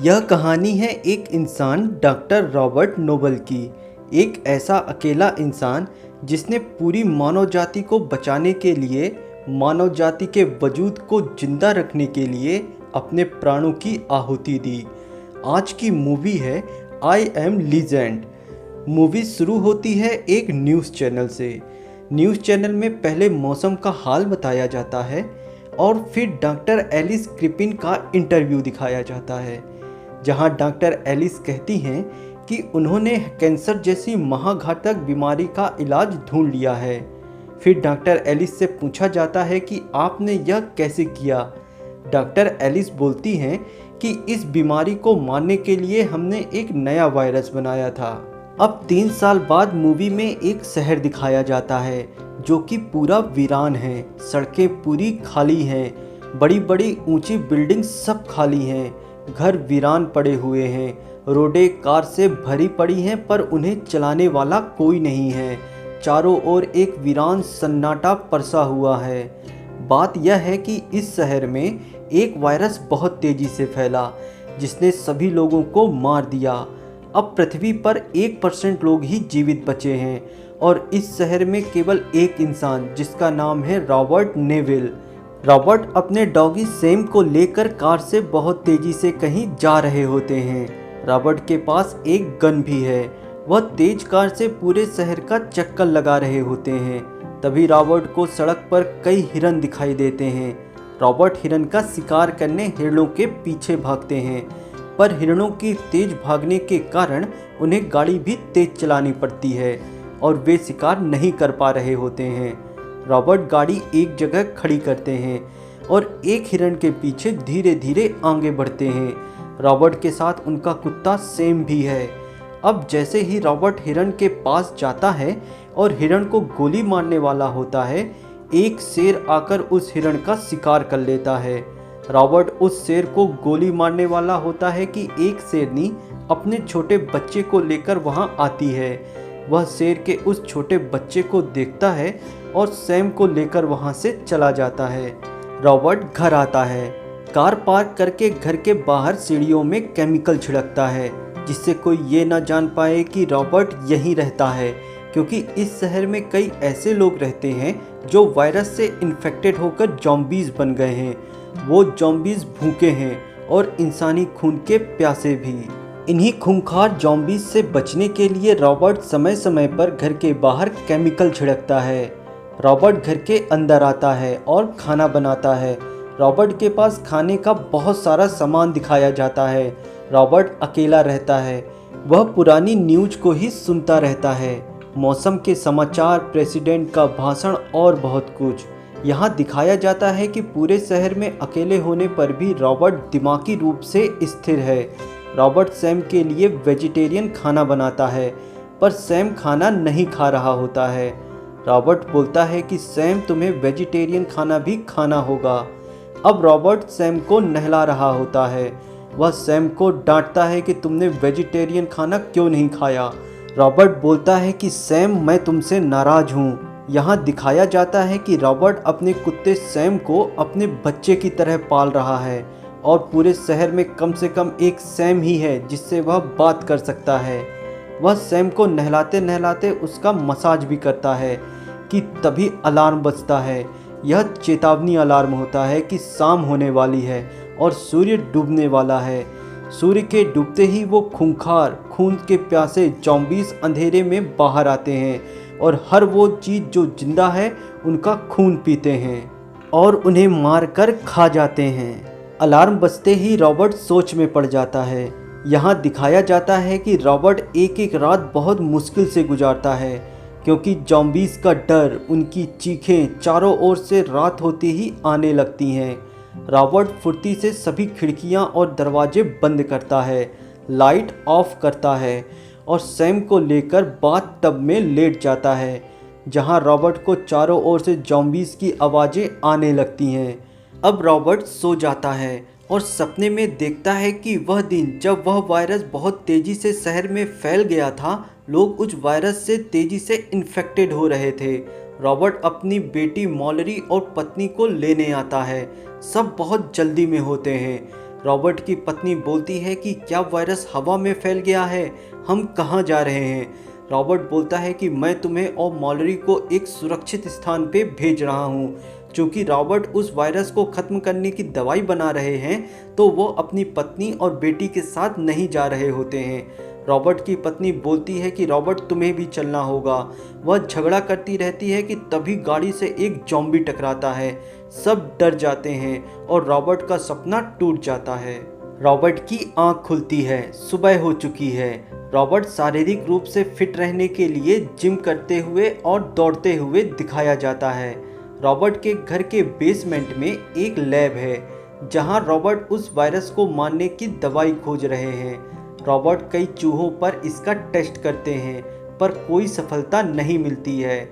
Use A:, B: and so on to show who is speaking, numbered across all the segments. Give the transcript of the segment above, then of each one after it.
A: यह कहानी है एक इंसान डॉक्टर रॉबर्ट नोबल की। एक ऐसा अकेला इंसान जिसने पूरी मानव जाति को बचाने के लिए, मानव जाति के वजूद को जिंदा रखने के लिए अपने प्राणों की आहुति दी। आज की मूवी है आई एम लीजेंड। मूवी शुरू होती है एक न्यूज़ चैनल से। न्यूज़ चैनल में पहले मौसम का हाल बताया जाता है और फिर डॉक्टर एलिस क्रिपिन का इंटरव्यू दिखाया जाता है, जहां डॉक्टर एलिस कहती हैं कि उन्होंने कैंसर जैसी महाघातक बीमारी का इलाज ढूंढ लिया है। फिर डॉक्टर एलिस से पूछा जाता है कि आपने यह कैसे किया। डॉक्टर एलिस बोलती हैं कि इस बीमारी को मारने के लिए हमने एक नया वायरस बनाया था। अब 3 साल बाद मूवी में एक शहर दिखाया जाता है जो कि पूरा वीरान है। सड़कें पूरी खाली हैं, बड़ी बड़ी ऊंची बिल्डिंग सब खाली हैं, घर वीरान पड़े हुए हैं, रोडें कार से भरी पड़ी हैं पर उन्हें चलाने वाला कोई नहीं है। चारों ओर एक वीरान सन्नाटा परसा हुआ है। बात यह है कि इस शहर में एक वायरस बहुत तेज़ी से फैला जिसने सभी लोगों को मार दिया। अब पृथ्वी पर 1% लोग ही जीवित बचे हैं और इस शहर में केवल एक इंसान जिसका नाम है रॉबर्ट नेविल। रॉबर्ट अपने डॉगी सैम को लेकर कार से बहुत तेज़ी से कहीं जा रहे होते हैं। रॉबर्ट के पास एक गन भी है। वह तेज कार से पूरे शहर का चक्कर लगा रहे होते हैं। तभी रॉबर्ट को सड़क पर कई हिरन दिखाई देते हैं। रॉबर्ट हिरन का शिकार करने हिरणों के पीछे भागते हैं, पर हिरणों की तेज भागने के कारण उन्हें गाड़ी भी तेज चलानी पड़ती है और वे शिकार नहीं कर पा रहे होते हैं। रॉबर्ट गाड़ी एक जगह खड़ी करते हैं और एक हिरण के पीछे धीरे धीरे आगे बढ़ते हैं। रॉबर्ट के साथ उनका कुत्ता सैम भी है। अब जैसे ही रॉबर्ट हिरण के पास जाता है और हिरण को गोली मारने वाला होता है, एक शेर आकर उस हिरण का शिकार कर लेता है। रॉबर्ट उस शेर को गोली मारने वाला होता है कि एक शेरनी अपने छोटे बच्चे को लेकर वहां आती है। वह शेर के उस छोटे बच्चे को देखता है और सैम को लेकर वहां से चला जाता है। रॉबर्ट घर आता है। कार पार्क करके घर के बाहर सीढ़ियों में केमिकल छिड़कता है जिससे कोई ये ना जान पाए कि रॉबर्ट यहीं रहता है, क्योंकि इस शहर में कई ऐसे लोग रहते हैं जो वायरस से इन्फेक्टेड होकर ज़ॉम्बीज़ बन गए हैं। वो ज़ॉम्बीज़ भूखे हैं और इंसानी खून के प्यासे भी। इन्हीं खूंखार ज़ॉम्बीज़ से बचने के लिए रॉबर्ट समय समय पर घर के बाहर केमिकल छिड़कता है। रॉबर्ट घर के अंदर आता है और खाना बनाता है। रॉबर्ट के पास खाने का बहुत सारा सामान दिखाया जाता है। रॉबर्ट अकेला रहता है। वह पुरानी न्यूज़ को ही सुनता रहता है, मौसम के समाचार, प्रेसिडेंट का भाषण और बहुत कुछ। यहाँ दिखाया जाता है कि पूरे शहर में अकेले होने पर भी रॉबर्ट दिमागी रूप से स्थिर है। रॉबर्ट सैम के लिए वेजिटेरियन खाना बनाता है, पर सैम खाना नहीं खा रहा होता है। रॉबर्ट बोलता है कि सैम, तुम्हें वेजिटेरियन खाना भी खाना होगा। अब रॉबर्ट सैम को नहला रहा होता है। वह सैम को डांटता है कि तुमने वेजिटेरियन खाना क्यों नहीं खाया। रॉबर्ट बोलता है कि सैम, मैं तुमसे नाराज़ हूँ। यहाँ दिखाया जाता है कि रॉबर्ट अपने कुत्ते सैम को अपने बच्चे की तरह पाल रहा है और पूरे शहर में कम से कम एक सैम ही है जिससे वह बात कर सकता है। वह सैम को नहलाते नहलाते उसका मसाज भी करता है कि तभी अलार्म बजता है। यह चेतावनी अलार्म होता है कि शाम होने वाली है और सूर्य डूबने वाला है। सूर्य के डूबते ही वो खूंखार, खून के प्यासे ज़ॉम्बीज़ अंधेरे में बाहर आते हैं और हर वो चीज़ जो जिंदा है उनका खून पीते हैं और उन्हें मार कर खा जाते हैं। अलार्म बजते ही रॉबर्ट सोच में पड़ जाता है। यहाँ दिखाया जाता है कि रॉबर्ट एक एक रात बहुत मुश्किल से गुजारता है, क्योंकि ज़ॉम्बीज़ का डर, उनकी चीखें चारों ओर से रात होते ही आने लगती हैं। रॉबर्ट फुर्ती से सभी खिड़कियाँ और दरवाजे बंद करता है, लाइट ऑफ करता है और सैम को लेकर बाथ टब में लेट जाता है, जहां रॉबर्ट को चारों ओर से ज़ॉम्बीज़ की आवाज़ें आने लगती हैं। अब रॉबर्ट सो जाता है और सपने में देखता है कि वह दिन जब वह वायरस बहुत तेज़ी से शहर में फैल गया था, लोग उस वायरस से तेज़ी से इन्फेक्टेड हो रहे थे। रॉबर्ट अपनी बेटी मॉलरी और पत्नी को लेने आता है। सब बहुत जल्दी में होते हैं। रॉबर्ट की पत्नी बोलती है कि क्या वायरस हवा में फैल गया है, हम कहाँ जा रहे हैं। रॉबर्ट बोलता है कि मैं तुम्हें और मॉलरी को एक सुरक्षित स्थान पे भेज रहा हूँ। चूँकि रॉबर्ट उस वायरस को ख़त्म करने की दवाई बना रहे हैं तो वो अपनी पत्नी और बेटी के साथ नहीं जा रहे होते हैं। रॉबर्ट की पत्नी बोलती है कि रॉबर्ट तुम्हें भी चलना होगा। वह झगड़ा करती रहती है कि तभी गाड़ी से एक ज़ॉम्बी टकराता है। सब डर जाते हैं और रॉबर्ट का सपना टूट जाता है। रॉबर्ट की आंख खुलती है, सुबह हो चुकी है। रॉबर्ट शारीरिक रूप से फिट रहने के लिए जिम करते हुए और दौड़ते हुए दिखाया जाता है। रॉबर्ट के घर के बेसमेंट में एक लैब है जहां रॉबर्ट उस वायरस को मारने की दवाई खोज रहे हैं। रॉबर्ट कई चूहों पर इसका टेस्ट करते हैं पर कोई सफलता नहीं मिलती है।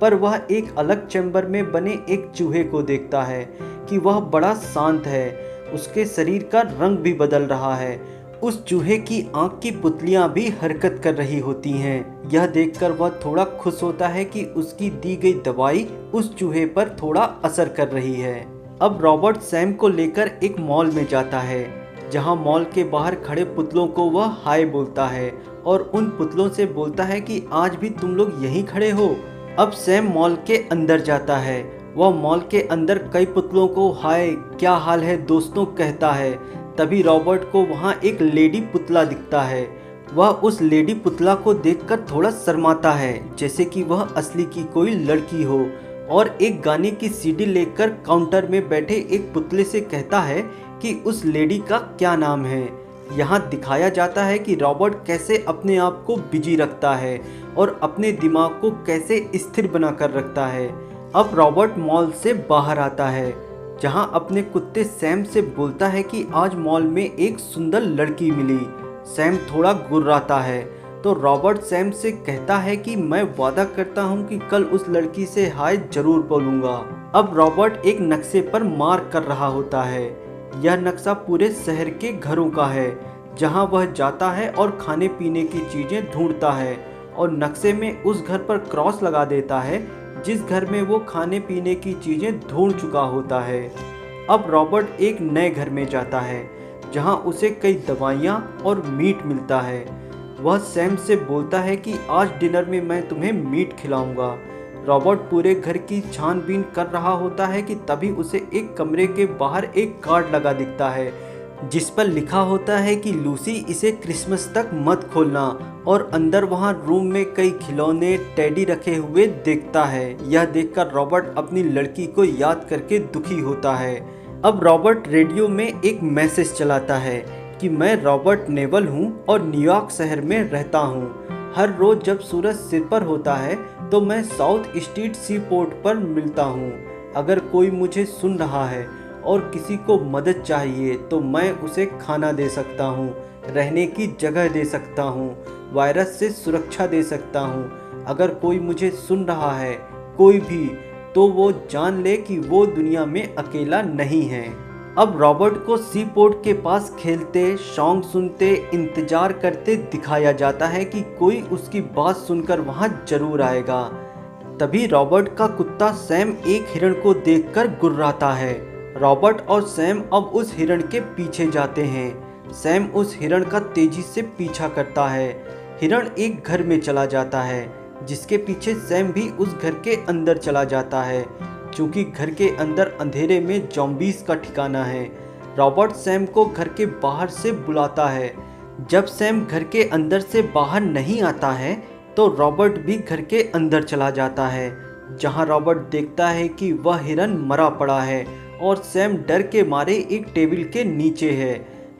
A: पर वह एक अलग चैम्बर में बने एक चूहे को देखता है कि वह बड़ा शांत है। उसके शरीर का रंग भी बदल रहा है। उस चूहे की आंख की पुतलियां भी हरकत कर रही होती हैं। यह देखकर वह थोड़ा खुश होता है कि उसकी दी गई दवाई उस चूहे पर थोड़ा असर कर रही है। अब रॉबर्ट सैम को लेकर एक मॉल में जाता है जहां मॉल के बाहर खड़े पुतलों को वह हाय बोलता है और उन पुतलों से बोलता है कि आज भी तुम लोग यहीं खड़े हो। अब सैम मॉल के अंदर जाता है। वह मॉल के अंदर कई पुतलों को हाय क्या हाल है दोस्तों कहता है। तभी रॉबर्ट को वहां एक लेडी पुतला दिखता है। वह उस लेडी पुतला को देखकर थोड़ा शर्माता है जैसे कि वह असली की कोई लड़की हो और एक गाने की सीडी लेकर काउंटर में बैठे एक पुतले से कहता है कि उस लेडी का क्या नाम है। यहाँ दिखाया जाता है कि रॉबर्ट कैसे अपने आप को बिजी रखता है और अपने दिमाग को कैसे स्थिर बनाकर रखता है। अब रॉबर्ट मॉल से बाहर आता है जहां अपने कुत्ते सैम से बोलता है कि आज मॉल में एक सुंदर लड़की मिली। सैम थोड़ा गुर्राता है तो रॉबर्ट सैम से कहता है कि मैं वादा करता हूं कि कल उस लड़की से हाय जरूर बोलूंगा। अब रॉबर्ट एक नक्शे पर मार्क कर रहा होता है। यह नक्शा पूरे शहर के घरों का है जहां वह जाता है और खाने पीने की चीज़ें ढूंढता है और नक्शे में उस घर पर क्रॉस लगा देता है जिस घर में वो खाने पीने की चीज़ें ढूंढ चुका होता है। अब रॉबर्ट एक नए घर में जाता है जहां उसे कई दवाइयां और मीट मिलता है। वह सैम से बोलता है कि आज डिनर में मैं तुम्हें मीट खिलाऊंगा। रॉबर्ट पूरे घर की छानबीन कर रहा होता है कि तभी उसे एक कमरे के बाहर एक कार्ड लगा दिखता है जिस पर लिखा होता है कि लूसी इसे क्रिसमस तक मत खोलना और अंदर वहां रूम में कई खिलौने टेडी रखे हुए देखता है। यह देखकर रॉबर्ट अपनी लड़की को याद करके दुखी होता है। अब रॉबर्ट रेडियो में एक मैसेज चलाता है कि मैं रॉबर्ट नेवल हूं और न्यूयॉर्क शहर में रहता हूं। हर रोज जब सूरज सिर पर होता है तो मैं साउथ स्ट्रीट सी पोर्ट पर मिलता हूं। अगर कोई मुझे सुन रहा है और किसी को मदद चाहिए तो मैं उसे खाना दे सकता हूँ, रहने की जगह दे सकता हूँ, वायरस से सुरक्षा दे सकता हूँ। अगर कोई मुझे सुन रहा है कोई भी तो वो जान ले कि वो दुनिया में अकेला नहीं है। अब रॉबर्ट को सी पोर्ट के पास खेलते, सॉन्ग सुनते, इंतजार करते दिखाया जाता है कि कोई उसकी बात सुनकर वहाँ जरूर आएगा। तभी रॉबर्ट का कुत्ता सैम एक हिरण को देखकर गुर्राता है। रॉबर्ट और सैम अब उस हिरण के पीछे जाते हैं। सैम उस हिरण का तेजी से पीछा करता है। हिरण एक घर में चला जाता है जिसके पीछे सैम भी उस घर के अंदर चला जाता है क्योंकि घर के अंदर अंधेरे में ज़ॉम्बीज़ का ठिकाना है। रॉबर्ट सैम को घर के बाहर से बुलाता है। जब सैम घर के अंदर से बाहर नहीं आता है तो रॉबर्ट भी घर के अंदर चला जाता है जहां रॉबर्ट देखता है कि वह हिरण मरा पड़ा है और सैम डर के मारे एक टेबल के नीचे है।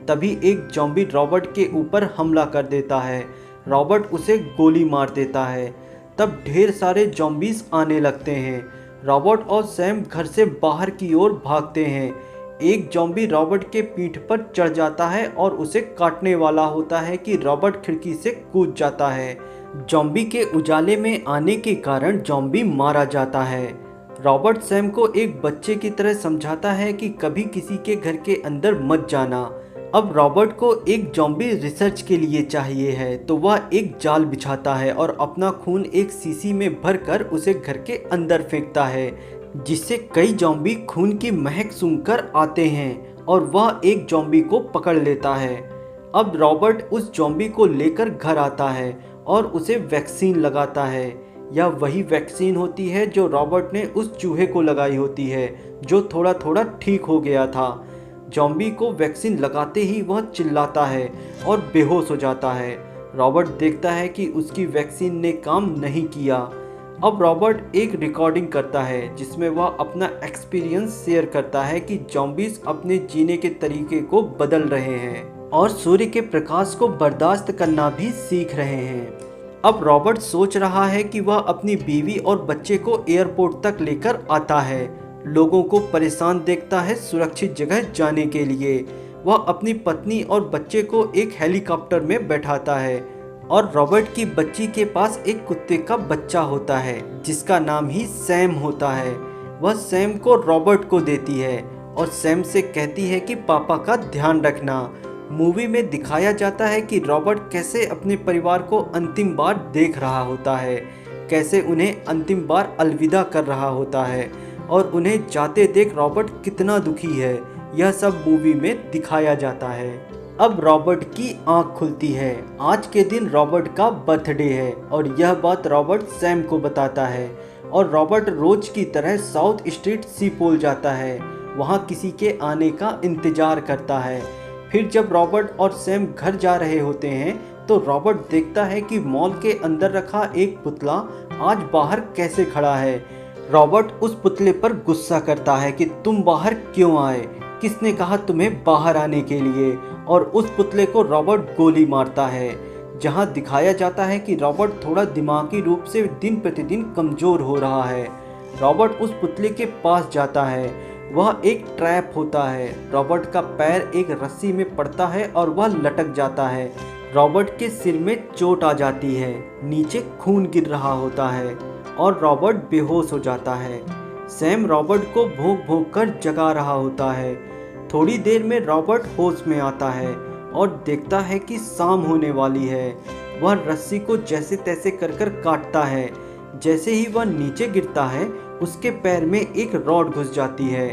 A: तभी एक ज़ॉम्बी रॉबर्ट के ऊपर हमला कर देता है। रॉबर्ट उसे गोली मार देता है। तब ढेर सारे ज़ॉम्बीज़ आने लगते हैं। रॉबर्ट और सैम घर से बाहर की ओर भागते हैं। एक ज़ॉम्बी रॉबर्ट के पीठ पर चढ़ जाता है और उसे काटने वाला होता है कि रॉबर्ट खिड़की से कूद जाता है। ज़ॉम्बी के उजाले में आने के कारण ज़ॉम्बी मारा जाता है। रॉबर्ट सैम को एक बच्चे की तरह समझाता है कि कभी किसी के घर के अंदर मत जाना। अब रॉबर्ट को एक ज़ॉम्बी रिसर्च के लिए चाहिए है तो वह एक जाल बिछाता है और अपना खून एक शीशी में भरकर उसे घर के अंदर फेंकता है जिससे कई ज़ॉम्बी खून की महक सूंघकर आते हैं और वह एक ज़ॉम्बी को पकड़ लेता है। अब रॉबर्ट उस ज़ॉम्बी को लेकर घर आता है और उसे वैक्सीन लगाता है। यह वही वैक्सीन होती है जो रॉबर्ट ने उस चूहे को लगाई होती है जो थोड़ा थोड़ा ठीक हो गया था। ज़ॉम्बी को वैक्सीन लगाते ही वह चिल्लाता है और बेहोश हो जाता है। रॉबर्ट देखता है कि उसकी वैक्सीन ने काम नहीं किया। अब रॉबर्ट एक रिकॉर्डिंग करता है जिसमें वह अपना एक्सपीरियंस शेयर करता है कि ज़ॉम्बीज़ अपने जीने के तरीके को बदल रहे हैं और सूर्य के प्रकाश को बर्दाश्त करना भी सीख रहे हैं। अब रॉबर्ट सोच रहा है कि वह अपनी बीवी और बच्चे को एयरपोर्ट तक लेकर आता है। लोगों को परेशान देखता है सुरक्षित जगह जाने के लिए। वह अपनी पत्नी और बच्चे को एक हेलीकॉप्टर में बैठाता है और रॉबर्ट की बच्ची के पास एक कुत्ते का बच्चा होता है जिसका नाम ही सैम होता है। वह सैम को रॉबर्ट को देती है और सैम से कहती है कि पापा का ध्यान रखना। मूवी में दिखाया जाता है कि रॉबर्ट कैसे अपने परिवार को अंतिम बार देख रहा होता है, कैसे उन्हें अंतिम बार अलविदा कर रहा होता है और उन्हें जाते देख रॉबर्ट कितना दुखी है, यह सब मूवी में दिखाया जाता है। अब रॉबर्ट की आंख खुलती है। आज के दिन रॉबर्ट का बर्थडे है और यह बात रॉबर्ट सैम को बताता है और रॉबर्ट रोज की तरह साउथ स्ट्रीट सीपोल जाता है। वहाँ किसी के आने का इंतजार करता है। फिर जब रॉबर्ट और सैम घर जा रहे होते हैं तो रॉबर्ट देखता है कि मॉल के अंदर रखा एक पुतला आज बाहर कैसे खड़ा है। रॉबर्ट उस पुतले पर गुस्सा करता है कि तुम बाहर क्यों आए, किसने कहा तुम्हें बाहर आने के लिए, और उस पुतले को रॉबर्ट गोली मारता है। जहां दिखाया जाता है कि रॉबर्ट थोड़ा दिमागी रूप से दिन प्रतिदिन कमज़ोर हो रहा है। रॉबर्ट उस पुतले के पास जाता है। वह एक ट्रैप होता है। रॉबर्ट का पैर एक रस्सी में पड़ता है और वह लटक जाता है। रॉबर्ट के सिर में चोट आ जाती है, नीचे खून गिर रहा होता है और रॉबर्ट बेहोश हो जाता है। सैम रॉबर्ट को भौंक भौंक कर जगा रहा होता है। थोड़ी देर में रॉबर्ट होश में आता है और देखता है कि शाम होने वाली है। वह रस्सी को जैसे तैसे कर काटता है। जैसे ही वह नीचे गिरता है उसके पैर में एक रॉड घुस जाती है।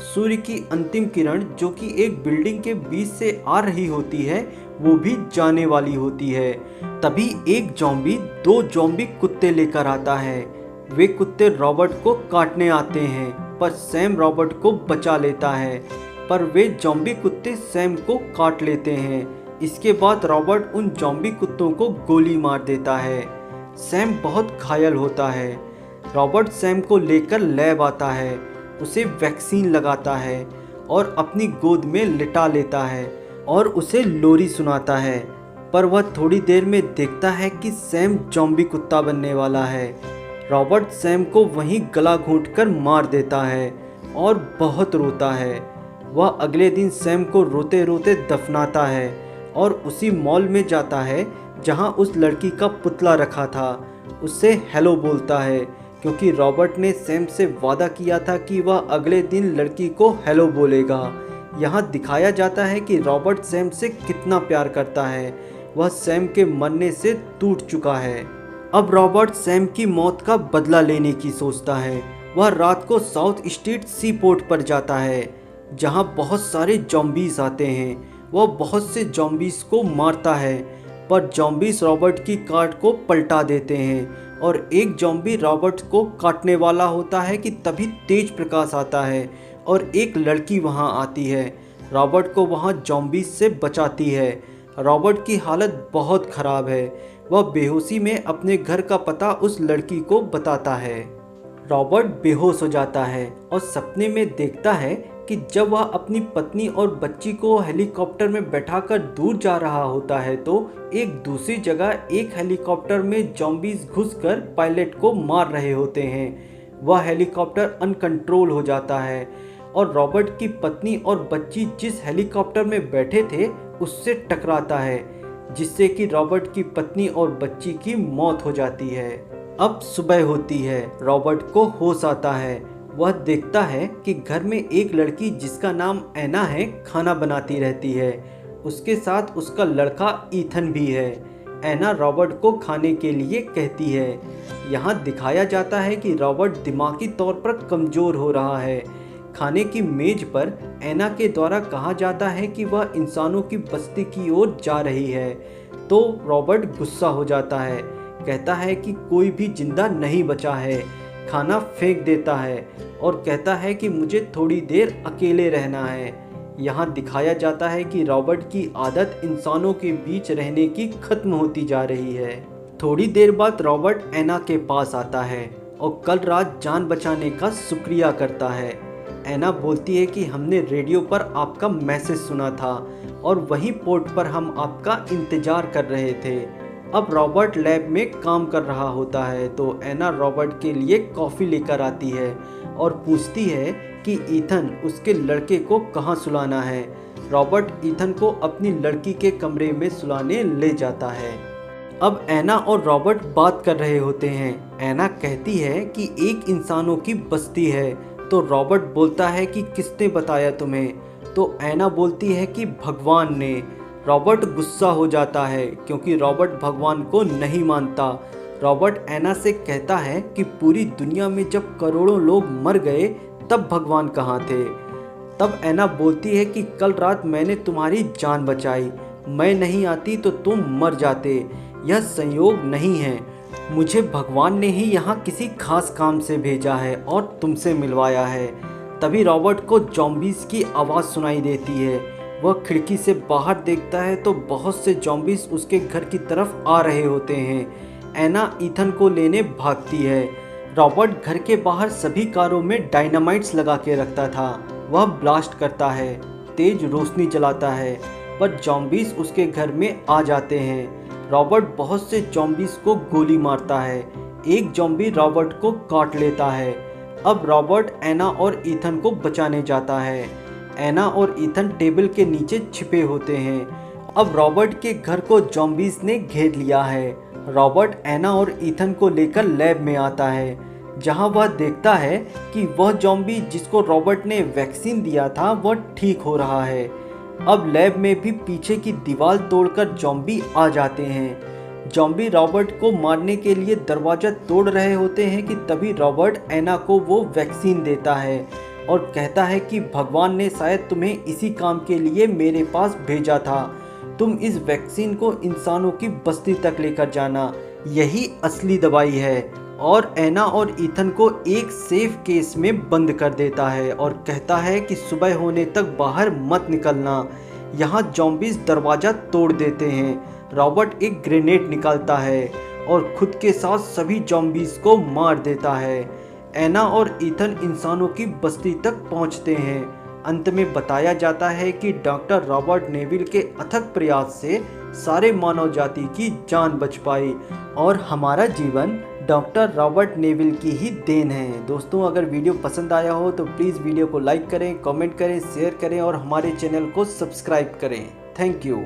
A: सूर्य की अंतिम किरण जो कि एक बिल्डिंग के बीच से आ रही होती है वो भी जाने वाली होती है। तभी एक ज़ॉम्बी दो ज़ॉम्बी कुत्ते लेकर आता है। वे कुत्ते रॉबर्ट को काटने आते हैं पर सैम रॉबर्ट को बचा लेता है, पर वे ज़ॉम्बी कुत्ते सैम को काट लेते हैं। इसके बाद रॉबर्ट उन ज़ॉम्बी कुत्तों को गोली मार देता है। सैम बहुत घायल होता है। रॉबर्ट सैम को लेकर लैब आता है, उसे वैक्सीन लगाता है और अपनी गोद में लिटा लेता है और उसे लोरी सुनाता है। पर वह थोड़ी देर में देखता है कि सैम ज़ॉम्बी कुत्ता बनने वाला है। रॉबर्ट सैम को वहीं गला घोंटकर मार देता है और बहुत रोता है। वह अगले दिन सैम को रोते रोते दफनाता है और उसी मॉल में जाता है जहां उस लड़की का पुतला रखा था। उससे हेलो बोलता है क्योंकि रॉबर्ट ने सैम से वादा किया था कि वह अगले दिन लड़की को हेलो बोलेगा। यहाँ दिखाया जाता है कि रॉबर्ट सैम से कितना प्यार करता है। वह सैम के मरने से टूट चुका है। अब रॉबर्ट सैम की मौत का बदला लेने की सोचता है। वह रात को साउथ स्ट्रीट सी पोर्ट पर जाता है जहाँ बहुत सारे ज़ॉम्बीज़ आते हैं। वह बहुत से ज़ॉम्बीज़ को मारता है पर ज़ॉम्बीज़ रॉबर्ट की कार को पलटा देते हैं और एक ज़ॉम्बी रॉबर्ट को काटने वाला होता है कि तभी तेज प्रकाश आता है और एक लड़की वहां आती है। रॉबर्ट को वहां ज़ॉम्बीज़ से बचाती है। रॉबर्ट की हालत बहुत ख़राब है। वह बेहोशी में अपने घर का पता उस लड़की को बताता है। रॉबर्ट बेहोश हो जाता है और सपने में देखता है कि जब वह अपनी पत्नी और बच्ची को हेलीकॉप्टर में बैठाकर दूर जा रहा होता है तो एक दूसरी जगह एक हेलीकॉप्टर में ज़ॉम्बीज़ घुसकर पायलट को मार रहे होते हैं। वह हेलीकॉप्टर अनकंट्रोल हो जाता है और रॉबर्ट की पत्नी और बच्ची जिस हेलीकॉप्टर में बैठे थे उससे टकराता है, जिससे कि रॉबर्ट की पत्नी और बच्ची की मौत हो जाती है। अब सुबह होती है। रॉबर्ट को होश आता है। वह देखता है कि घर में एक लड़की जिसका नाम एना है खाना बनाती रहती है। उसके साथ उसका लड़का ईथन भी है। एना रॉबर्ट को खाने के लिए कहती है। यहाँ दिखाया जाता है कि रॉबर्ट दिमागी तौर पर कमज़ोर हो रहा है खाने की मेज पर ऐना के द्वारा कहा जाता है कि वह इंसानों की बस्ती की ओर जा रही है, तो रॉबर्ट गुस्सा हो जाता है। कहता है कि कोई भी जिंदा नहीं बचा है, खाना फेंक देता है और कहता है कि मुझे थोड़ी देर अकेले रहना है। यहाँ दिखाया जाता है कि रॉबर्ट की आदत इंसानों के बीच रहने की खत्म होती जा रही है। थोड़ी देर बाद रॉबर्ट ऐना के पास आता है और कल रात जान बचाने का शुक्रिया करता है। ऐना बोलती है कि हमने रेडियो पर आपका मैसेज सुना था और वहीं पोर्ट पर हम आपका इंतजार कर रहे थे। अब रॉबर्ट लैब में काम कर रहा होता है, तो ऐना रॉबर्ट के लिए कॉफ़ी लेकर आती है और पूछती है कि ईथन उसके लड़के को कहाँ सुलाना है। रॉबर्ट ईथन को अपनी लड़की के कमरे में सुलाने ले जाता है। अब ऐना और रॉबर्ट बात कर रहे होते हैं। ऐना कहती है कि एक इंसानों की बस्ती है, तो रॉबर्ट बोलता है कि किसने बताया तुम्हें? तो ऐना बोलती है कि भगवान ने। रॉबर्ट गुस्सा हो जाता है क्योंकि रॉबर्ट भगवान को नहीं मानता। रॉबर्ट ऐना से कहता है कि पूरी दुनिया में जब करोड़ों लोग मर गए तब भगवान कहाँ थे? तब ऐना बोलती है कि कल रात मैंने तुम्हारी जान बचाई, मैं नहीं आती तो तुम मर जाते। यह संयोग नहीं है, मुझे भगवान ने ही यहाँ किसी खास काम से भेजा है और तुमसे मिलवाया है। तभी रॉबर्ट को ज़ॉम्बीज़ की आवाज़ सुनाई देती है। वह खिड़की से बाहर देखता है तो बहुत से ज़ॉम्बीज़ उसके घर की तरफ आ रहे होते हैं। ऐना ईथन को लेने भागती है। रॉबर्ट घर के बाहर सभी कारों में डायनामाइट्स लगा के रखता था। वह ब्लास्ट करता है, तेज रोशनी जलाता है, पर ज़ॉम्बीज़ उसके घर में आ जाते हैं। रॉबर्ट बहुत से ज़ॉम्बीज़ को गोली मारता है। एक ज़ॉम्बी रॉबर्ट को काट लेता है। अब रॉबर्ट ऐना और ईथन को बचाने जाता है। ऐना और ईथन टेबल के नीचे छिपे होते हैं। अब रॉबर्ट के घर को ज़ॉम्बीज़ ने घेर लिया है। रॉबर्ट ऐना और ईथन को लेकर लैब में आता है, जहां वह देखता है कि वह ज़ॉम्बी जिसको रॉबर्ट ने वैक्सीन दिया था वह ठीक हो रहा है। अब लैब में भी पीछे की दीवार तोड़कर ज़ॉम्बी आ जाते हैं। ज़ॉम्बी रॉबर्ट को मारने के लिए दरवाज़ा तोड़ रहे होते हैं कि तभी रॉबर्ट ऐना को वो वैक्सीन देता है और कहता है कि भगवान ने शायद तुम्हें इसी काम के लिए मेरे पास भेजा था। तुम इस वैक्सीन को इंसानों की बस्ती तक लेकर जाना, यही असली दवाई है। और ऐना और ईथन को एक सेफ केस में बंद कर देता है और कहता है कि सुबह होने तक बाहर मत निकलना। यहाँ ज़ॉम्बीज़ दरवाज़ा तोड़ देते हैं। रॉबर्ट एक ग्रेनेड निकालता है और खुद के साथ सभी ज़ॉम्बीज़ को मार देता है। ऐना और ईथन इंसानों की बस्ती तक पहुँचते हैं। अंत में बताया जाता है कि डॉक्टर रॉबर्ट नेविल के अथक प्रयास से सारे मानव जाति की जान बच पाई और हमारा जीवन डॉक्टर रॉबर्ट नेविल की ही देन है। दोस्तों, अगर वीडियो पसंद आया हो तो प्लीज़ वीडियो को लाइक करें, कमेंट करें, शेयर करें और हमारे चैनल को सब्सक्राइब करें। Thank you.